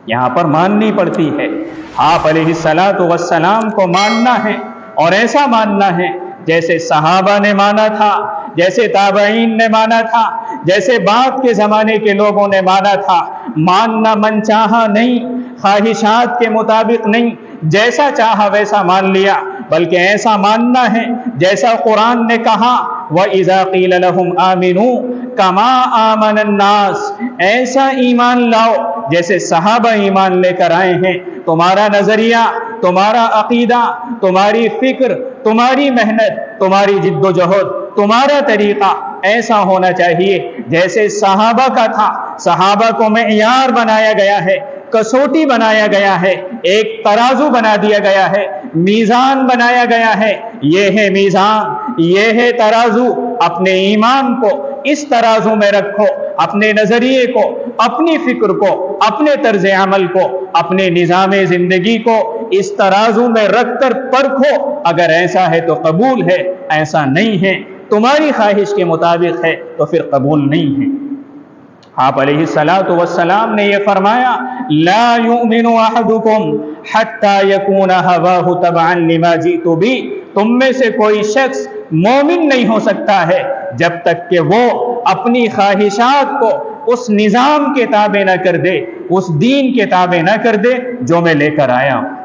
یہاں پر ماننی پڑتی ہے۔ آپ علیہ الصلاۃ والسلام کو ماننا ہے، اور ایسا ماننا ہے جیسے صحابہ نے مانا تھا، جیسے تابعین نے مانا تھا، جیسے بعد کے زمانے کے لوگوں نے مانا تھا۔ ماننا من چاہا نہیں، خواہشات کے مطابق نہیں، جیسا چاہا ویسا مان لیا، بلکہ ایسا ماننا ہے جیسا قرآن نے کہا وَإِذَا قِيلَ لَهُمْ آمِنُوا كَمَا آمَنَ النَّاسِ، ایسا ایمان لاؤ جیسے صحابہ ایمان لے کر آئے ہیں۔ تمہارا نظریہ، تمہارا عقیدہ، تمہاری فکر، تمہاری محنت، تمہاری جد و جہد، تمہارا طریقہ ایسا ہونا چاہیے جیسے صحابہ کا تھا۔ صحابہ کو معیار بنایا گیا ہے، کسوٹی بنایا گیا ہے، ایک ترازو بنا دیا گیا ہے، میزان بنایا گیا ہے۔ یہ ہے میزان، یہ ہے ترازو۔ اپنے ایمان کو اس ترازو میں رکھو، اپنے نظریے کو، اپنی فکر کو، اپنے طرز عمل کو، اپنے نظام زندگی کو اس ترازو میں رکھ کر پرکھو۔ اگر ایسا ہے تو قبول ہے، ایسا نہیں ہے، تمہاری خواہش کے مطابق ہے تو پھر قبول نہیں ہے۔ آپ علیہ الصلاۃ والسلام نے یہ فرمایا لا یؤمن احدکم حتی یکون ہواہ تبعا لما جئت بہ، تم میں سے کوئی شخص مومن نہیں ہو سکتا ہے جب تک کہ وہ اپنی خواہشات کو اس نظام کے تابع نہ کر دے، اس دین کے تابع نہ کر دے جو میں لے کر آیا ہوں۔